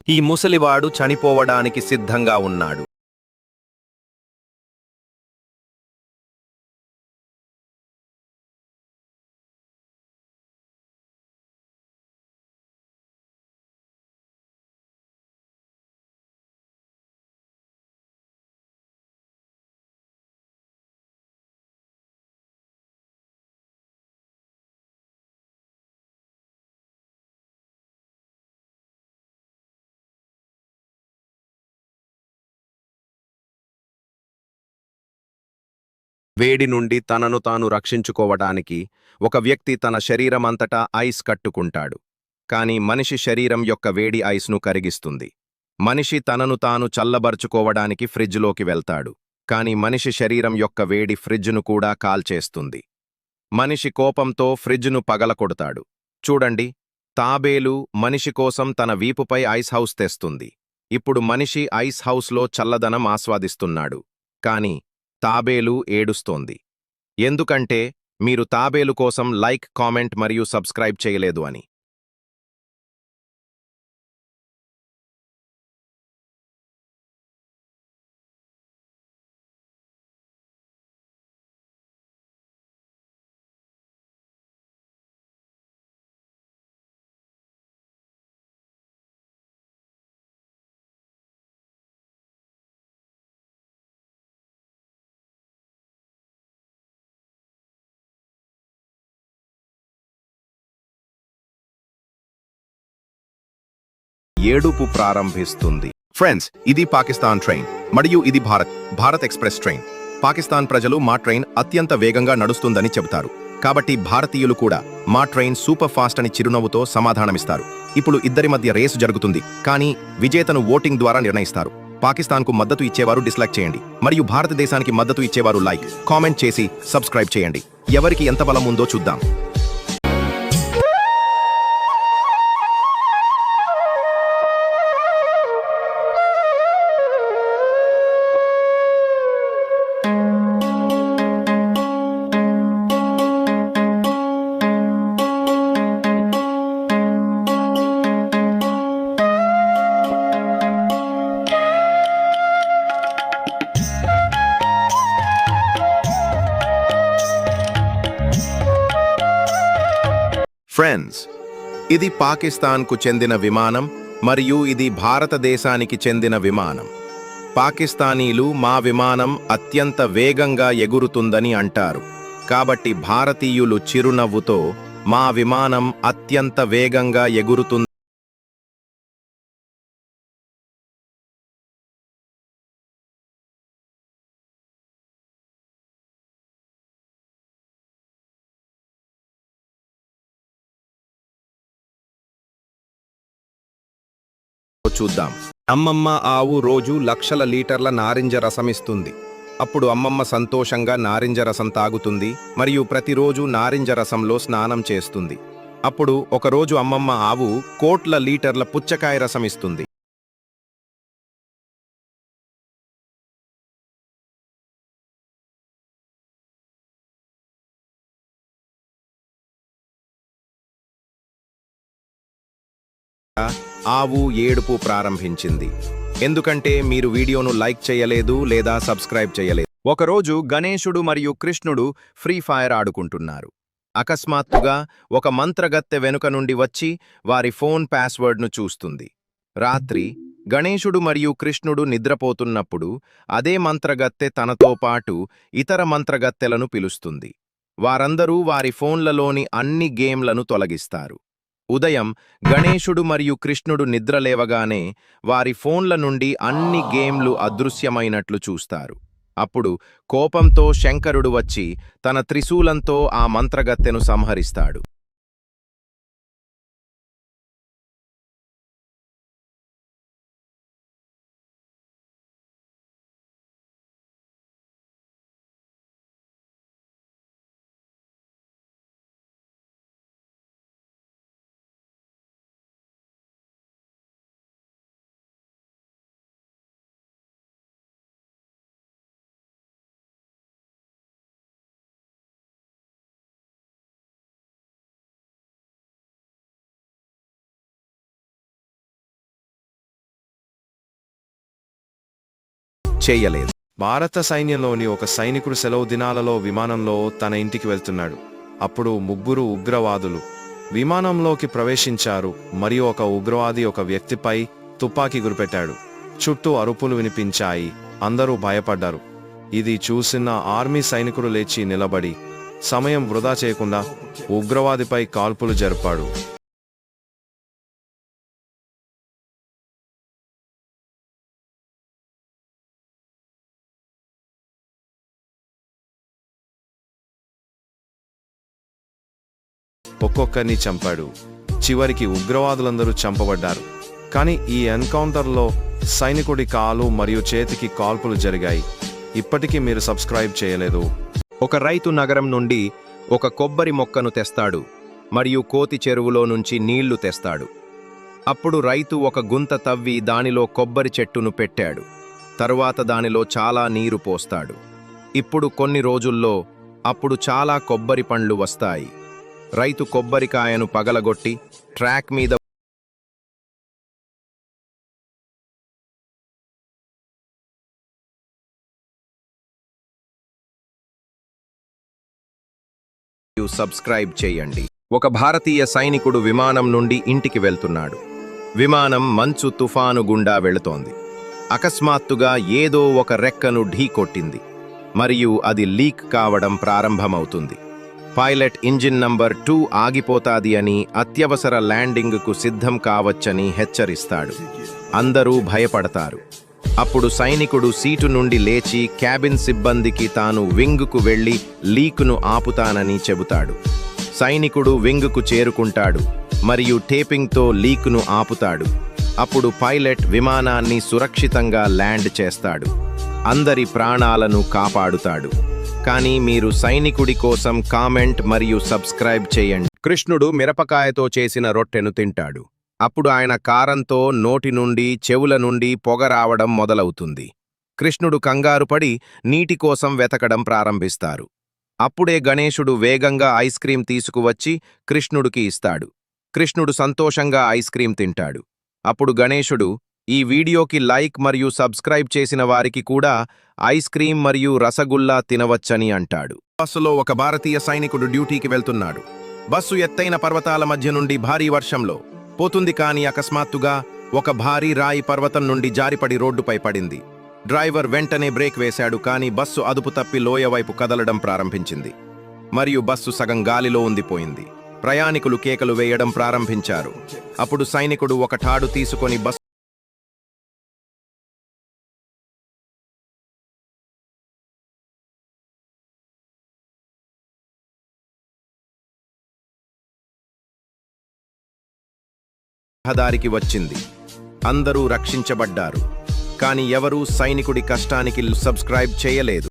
ఈ ముసలివాడు చనిపోవడానికి సిద్ధంగా ఉన్నాడు. వేడి నుండి తనను తాను రక్షించుకోవడానికి ఒక వ్యక్తి తన శరీరమంతటా ఐస్ కట్టుకుంటాడు. కాని మనిషి శరీరం యొక్క వేడి ఐస్ను కరిగిస్తుంది. మనిషి తనను తాను చల్లబరుచుకోవడానికి ఫ్రిడ్జ్లోకి వెళ్తాడు. కాని మనిషి శరీరం యొక్క వేడి ఫ్రిడ్జ్ను కూడా కాల్చేస్తుంది. మనిషి కోపంతో ఫ్రిడ్జ్ను పగలకొడతాడు. చూడండి, తాబేలు మనిషి కోసం తన వీపుపై ఐస్ హౌస్ తెస్తుంది. ఇప్పుడు మనిషి ఐస్ హౌస్లో చల్లదనం ఆస్వాదిస్తున్నాడు. కాని తాబేలు ఏడుస్తోంది. ఎందుకంటే మీరు తాబేలు కోసం లైక్, కామెంట్ మరియు సబ్స్క్రైబ్ చేయలేదు అని. ఏడుపు ప్రారంభిస్తుంది. ఫ్రెండ్స్, ఇది పాకిస్తాన్ ట్రైన్ మరియు ఇది భారత్ ఎక్స్ప్రెస్ ట్రైన్. పాకిస్తాన్ ప్రజలు మా ట్రైన్ అత్యంత వేగంగా నడుస్తుందని చెబుతారు. కాబట్టి భారతీయులు కూడా మా ట్రైన్ సూపర్ ఫాస్ట్ అని చిరునవ్వుతో సమాధానమిస్తారు. ఇప్పుడు ఇద్దరి మధ్య రేసు జరుగుతుంది, కానీ విజేతను ఓటింగ్ ద్వారా నిర్ణయిస్తారు. పాకిస్తాన్కు మద్దతు ఇచ్చేవారు డిస్లైక్ చేయండి మరియు భారతదేశానికి మద్దతు ఇచ్చేవారు లైక్, కామెంట్ చేసి సబ్స్క్రైబ్ చేయండి. ఎవరికి ఎంత బలం ఉందో చూద్దాం. ఫ్రెండ్స్, ఇది పాకిస్తాన్కు చెందిన విమానం మరియు ఇది భారతదేశానికి చెందిన విమానం. పాకిస్తానీలు మా విమానం అత్యంత వేగంగా ఎగురుతుందని అంటారు. కాబట్టి భారతీయులు చిరునవ్వుతో మా విమానం అత్యంత వేగంగా ఎగురుతుంది చూద్దాం. అమ్మమ్మ ఆవు రోజు లక్షల లీటర్ల నారింజ రసం ఇస్తుంది. అప్పుడు అమ్మమ్మ సంతోషంగా నారింజ రసం తాగుతుంది మరియు ప్రతిరోజు నారింజ రసంలో స్నానం చేస్తుంది. అప్పుడు ఒకరోజు అమ్మమ్మ ఆవు కోట్ల లీటర్ల పుచ్చకాయ రసం ఇస్తుంది. ఆవు ఏడుపు ప్రారంభించింది. ఎందుకంటే మీరు వీడియోను లైక్ చేయలేదు లేదా సబ్స్క్రైబ్ చేయలేదు. ఒకరోజు గణేశుడు మరియు కృష్ణుడు ఫ్రీ ఫైర్ ఆడుకుంటున్నారు. అకస్మాత్తుగా ఒక మంత్రగత్తె వెనుక నుండి వచ్చి వారి ఫోన్ పాస్వర్డ్ను చూస్తుంది. రాత్రి గణేశుడు మరియు కృష్ణుడు నిద్రపోతున్నప్పుడు అదే మంత్రగత్తె తనతో పాటు ఇతర మంత్రగత్తెలను పిలుస్తుంది. వారందరూ వారి ఫోన్లలోని అన్ని గేమ్లను తొలగిస్తారు. ఉదయం గణేశుడు మరియు కృష్ణుడు నిద్రలేవగానే వారి ఫోన్ల నుండి అన్ని గేమ్లు అదృశ్యమైనట్లు చూస్తారు. అప్పుడు కోపంతో శంకరుడు వచ్చి తన త్రిశూలంతో ఆ మంత్రగత్తెను సంహరిస్తాడు. చేయలేదు. భారత సైన్యంలోని ఒక సైనికుడు సెలవు దినాలలో విమానంలో తన ఇంటికి వెళ్తున్నాడు. అప్పుడు 3 ఉగ్రవాదులు విమానంలోకి ప్రవేశించారు మరియు ఒక ఉగ్రవాది ఒక వ్యక్తిపై తుపాకీ గురిపెట్టాడు. చుట్టూ అరుపులు వినిపించాయి. అందరూ భయపడ్డారు. ఇది చూసిన ఆర్మీ సైనికుడు లేచి నిలబడి సమయం వృధా చేయకుండా ఉగ్రవాదిపై కాల్పులు జరిపాడు. ఒక్కొక్కరిని చంపాడు. చివరికి ఉగ్రవాదులందరూ చంపబడ్డారు. కానీ ఈ ఎన్కౌంటర్లో సైనికుడి కాలు మరియు చేతికి కాల్పులు జరిగాయి. ఇప్పటికీ మీరు సబ్స్క్రైబ్ చేయలేదు. ఒక రైతు నగరం నుండి ఒక కొబ్బరి మొక్కను తెస్తాడు మరియు కోతి చెరువులో నుంచి నీళ్లు తెస్తాడు. అప్పుడు రైతు ఒక గుంత తవ్వి దానిలో కొబ్బరి చెట్టును పెట్టాడు. తరువాత దానిలో చాలా నీరు పోస్తాడు. ఇప్పుడు కొన్ని రోజుల్లో అప్పుడు చాలా కొబ్బరి పండ్లు వస్తాయి. రైతు కొబ్బరికాయను పగలగొట్టి ట్రాక్ మీద సబ్స్క్రైబ్ చేయండి. ఒక భారతీయ సైనికుడు విమానం నుండి ఇంటికి వెళ్తున్నాడు. విమానం మంచు తుఫాను గుండా వెళుతోంది. అకస్మాత్తుగా ఏదో ఒక రెక్కను ఢీకొట్టింది మరియు అది లీక్ కావడం ప్రారంభమవుతుంది. పైలట్ ఇంజిన్ నంబర్ 2 ఆగిపోతాది అని అత్యవసర ల్యాండింగ్కు సిద్ధం కావచ్చని హెచ్చరిస్తాడు. అందరూ భయపడతారు. అప్పుడు సైనికుడు సీటు నుండి లేచి క్యాబిన్ సిబ్బందికి తాను వింగ్కు వెళ్లి లీకును ఆపుతానని చెబుతాడు. సైనికుడు వింగ్కు చేరుకుంటాడు మరియు టేపింగ్తో లీకును ఆపుతాడు. అప్పుడు పైలట్ విమానాన్ని సురక్షితంగా ల్యాండ్ చేస్తాడు. అందరి ప్రాణాలను కాపాడుతాడు. కానీ మీరు సైనికుడి కోసం కామెంట్ మరియు సబ్స్క్రైబ్ చేయండి. కృష్ణుడు మిరపకాయతో చేసిన రొట్టెను తింటాడు. అప్పుడు ఆయన కారంతో నోటి నుండి చెవుల నుండి పొగ రావడం మొదలవుతుంది. కృష్ణుడు కంగారుపడి నీటి కోసం వెతకడం ప్రారంభిస్తారు. అప్పుడే గణేశుడు వేగంగా ఐస్ క్రీం తీసుకువచ్చి కృష్ణుడికి ఇస్తాడు. కృష్ణుడు సంతోషంగా ఐస్ క్రీం తింటాడు. అప్పుడు గణేశుడు, ఈ వీడియోకి లైక్ మరియు సబ్స్క్రైబ్ చేసిన వారికి కూడా ఐస్ క్రీం మరియు రసగుల్లా తినవచ్చని అంటాడు. బస్సులో ఒక భారతీయ సైనికుడు డ్యూటీకి వెళ్తున్నాడు. బస్సు ఎత్తైన పర్వతాల మధ్య నుండి భారీ వర్షంలో పోతుంది. కానీ అకస్మాత్తుగా ఒక భారీ రాయి పర్వతం నుండి జారిపడి రోడ్డుపై పడింది. డ్రైవర్ వెంటనే బ్రేక్ వేశాడు. కానీ బస్సు అదుపు తప్పి లోయ వైపు కదలడం ప్రారంభించింది మరియు బస్సు సగం గాలిలో ఉండిపోయింది. ప్రయాణికులు కేకలు వేయడం ప్రారంభించారు. అప్పుడు సైనికుడు ఒక తాడు తీసుకొని బస్సు రహదారికి వచ్చింది. అందరూ రక్షించబడ్డారు. కానీ ఎవరూ సైనికుడి కష్టానికి సబ్స్క్రైబ్ చేయలేదు.